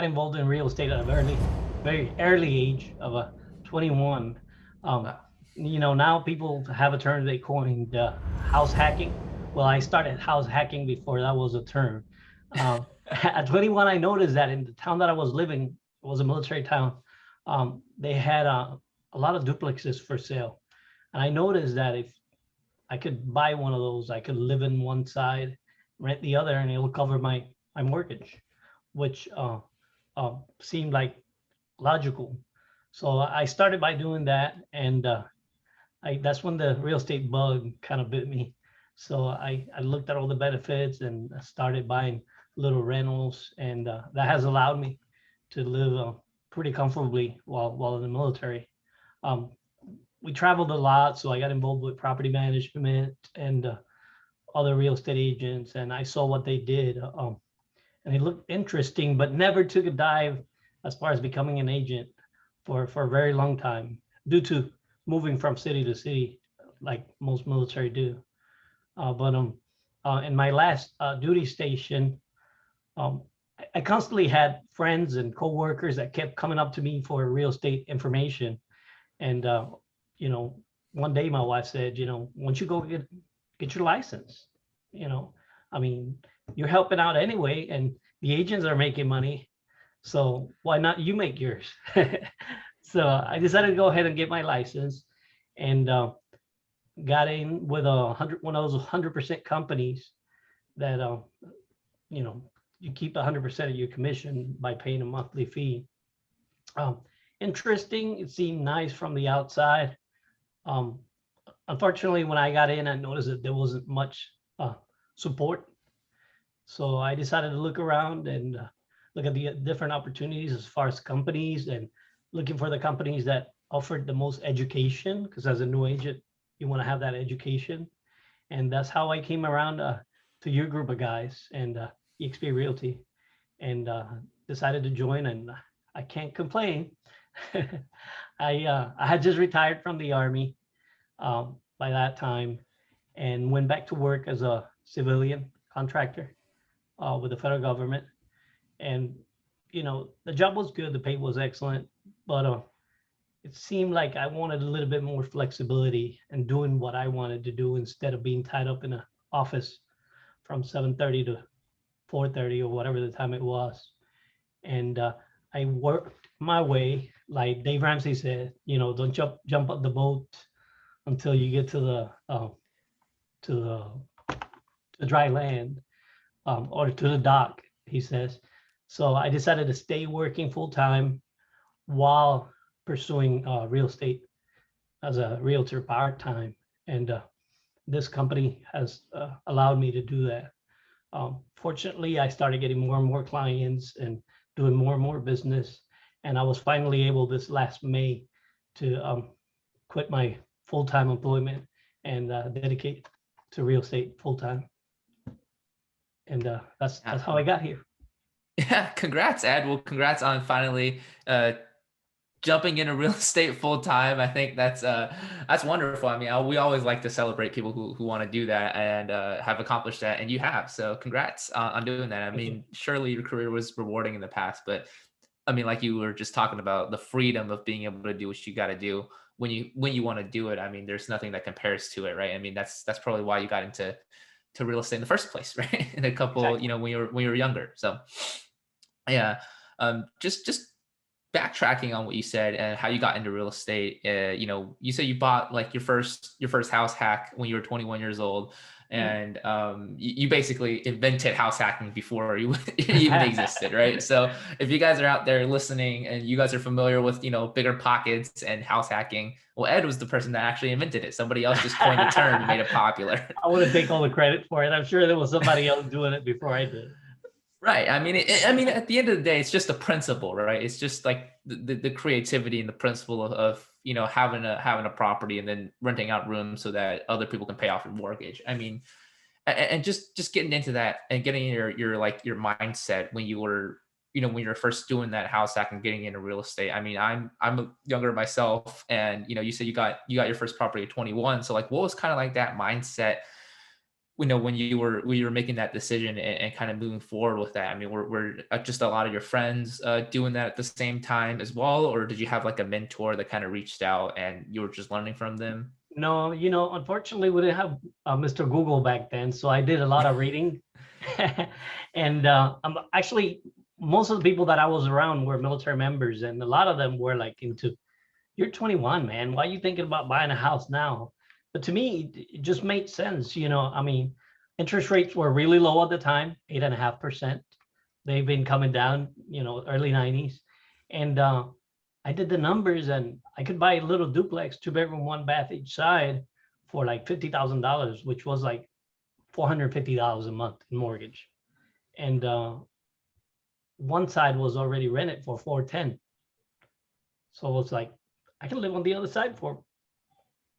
got involved in real estate at a very early age of 21. Um, Wow. now people have a term they coined house hacking. Well, I started house hacking before that was a term. At 21, I noticed that in the town that I was living, it was a military town. They had a lot of duplexes for sale. And I noticed that if I could buy one of those, I could live in one side, rent the other, and it'll cover my mortgage, which seemed like logical. So I started by doing that, and that's when the real estate bug kind of bit me. So I looked at all the benefits and started buying little rentals, and that has allowed me to live pretty comfortably while in the military. Um, we traveled a lot, so I got involved with property management and other real estate agents, and I saw what they did. And it looked interesting, but never took a dive as far as becoming an agent for a very long time due to moving from city to city, like most military do. But in my last duty station, um, I constantly had friends and coworkers that kept coming up to me for real estate information. And you know, one day my wife said, once you go get your license, you know, I mean, you're helping out anyway, and the agents are making money, so why not you make yours? So I decided to go ahead and get my license, and got in with one of those 100% companies that you know you keep 100% of your commission by paying a monthly fee. Um, Interesting. It seemed nice from the outside. Um, Unfortunately, when I got in, I noticed that there wasn't much support. So I decided to look around and look at the different opportunities as far as companies, and looking for the companies that offered the most education, because as a new agent, you want to have that education. And that's how I came around to your group of guys and EXP Realty, and decided to join, and I can't complain. I had just retired from the Army by that time, and went back to work as a civilian contractor with the federal government. And the job was good, the pay was excellent, but it seemed like I wanted a little bit more flexibility and doing what I wanted to do instead of being tied up in an office from 7:30 to 4:30 or whatever the time it was. And I worked my way, like Dave Ramsey said, don't jump up the boat until you get to to the to dry land, or to the dock, he says. So I decided to stay working full time while pursuing real estate as a realtor part time, and this company has allowed me to do that. Fortunately, I started getting more and more clients and doing more and more business, and I was finally able this last May to quit my full time employment and dedicate to real estate full time. And that's Yeah. how I got here. Yeah, congrats, Ed. Well, congrats on finally jumping into real estate full time. I think that's wonderful. I mean, we always like to celebrate people who want to do that and have accomplished that, and you have. So, congrats on doing that. I Thank you. mean, surely your career was rewarding in the past, but I mean, like you were just talking about the freedom of being able to do what you got to do when you want to do it. I mean, there's nothing that compares to it, right? I mean, that's probably why you got into real estate in the first place, right? In a couple, Exactly. when you were younger. So, yeah. Just backtracking on what you said and how you got into real estate. You said you bought like your first house hack when you were 21 years old, Mhm. and you basically invented house hacking before you even existed, right? So if you guys are out there listening and you guys are familiar with bigger pockets and house hacking, well, Ed was the person that actually invented it. Somebody else just coined the term and made it popular. I want to take all the credit for it. I'm sure there was somebody else doing it before I did. Right. I mean, I mean, at the end of the day, it's just a principle, right? It's just like the creativity and the principle of having a property and then renting out rooms so that other people can pay off your mortgage. I mean, and just getting into that and getting your mindset when you were first doing that house hack and getting into real estate. I mean, I'm younger myself, and you said you got your first property at 21. So like, what was kind of like that mindset when you were making that decision and kind of moving forward with that? I mean, were just a lot of your friends doing that at the same time as well, or did you have like a mentor that kind of reached out and you were just learning from them? No, unfortunately, we didn't have Mr. Google back then, so I did a lot of reading. And I'm actually, most of the people that I was around were military members, and a lot of them were like into, you're 21, man. Why are you thinking about buying a house now? But to me, it just made sense. I mean, interest rates were really low at the time, 8.5%. They've been coming down, early 90s. And I did the numbers, and I could buy a little duplex, 2 bedroom, 1 bath each side for like $50,000, which was like $450 a month in mortgage. And one side was already rented for 410. So it's like, I can live on the other side for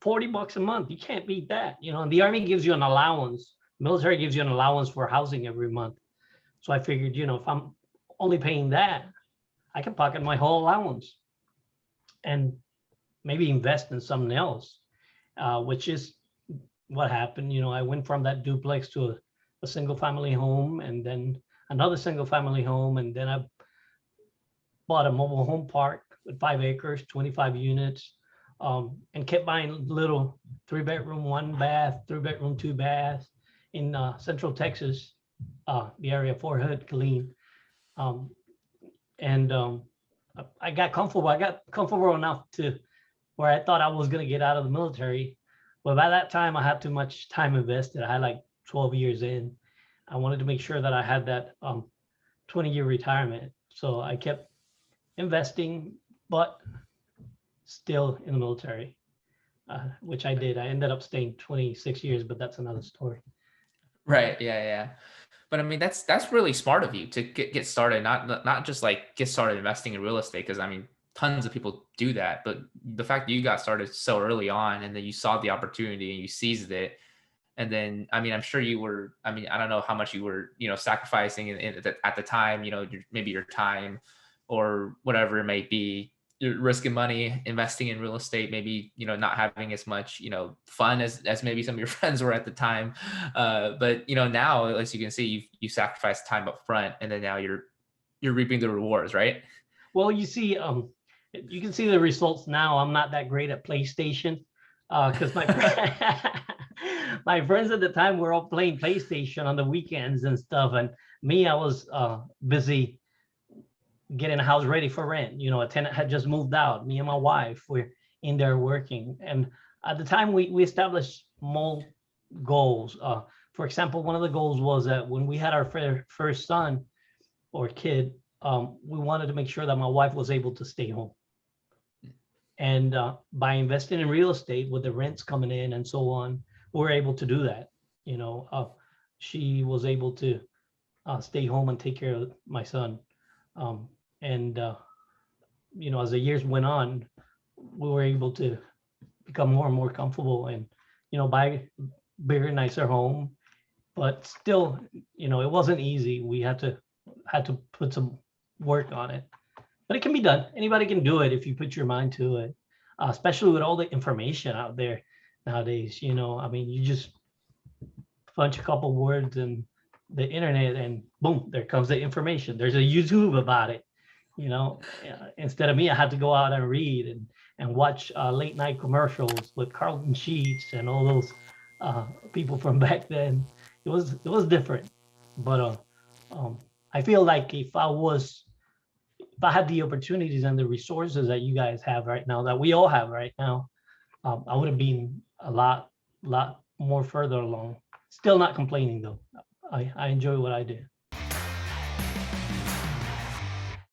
$40 a month. You can't beat that. And the Army gives you an allowance. Military gives you an allowance for housing every month. So I figured, if I'm only paying that, I can pocket my whole allowance and maybe invest in something else, which is what happened. I went from that duplex to a single family home, and then another single family home. And then I bought a mobile home park with 5 acres, 25 units, and kept buying little 3 bedroom, 1 bath, 3 bedroom, 2 baths in Central Texas, the area of Fort Hood, Killeen. And I got comfortable. I got comfortable enough to where I thought I was going to get out of the military. But by that time, I had too much time invested. I had like 12 years in. I wanted to make sure that I had that 20-year retirement. So I kept investing, but still in the military, which I did. I ended up staying 26 years, but that's another story. Right. Yeah. But I mean, that's really smart of you to get started, not just like get started investing in real estate. Cause I mean, tons of people do that, but the fact that you got started so early on and then you saw the opportunity and you seized it. And then, I mean, I'm sure you were, I mean, I don't know how much you were, sacrificing at the time, maybe your time or whatever it may be. You're risking money, investing in real estate, maybe, not having as much, fun as maybe some of your friends were at the time. But, now, as you can see, you sacrificed time up front, and then now you're reaping the rewards, right? Well, you see, you can see the results now. I'm not that great at PlayStation because my friends at the time were all playing PlayStation on the weekends and stuff. And me, I was busy getting a house ready for rent. A tenant had just moved out. Me and my wife were in there working. And at the time, we established small goals. For example, one of the goals was that when we had our first son or kid, we wanted to make sure that my wife was able to stay home. And by investing in real estate with the rents coming in and so on, we were able to do that. She was able to stay home and take care of my son. And as the years went on, we were able to become more and more comfortable and, buy a bigger, nicer home. But still, it wasn't easy. We had to put some work on it. But it can be done. Anybody can do it if you put your mind to it, especially with all the information out there nowadays. I mean, you just punch a couple words in the internet and boom, there comes the information. There's a YouTube about it. Instead of me, I had to go out and read and watch late night commercials with Carlton Sheets and all those people from back then. It was different, but I feel like if I had the opportunities and the resources that you guys have right now, that we all have right now, I would have been a lot more further along. Still not complaining though. I enjoy what I do.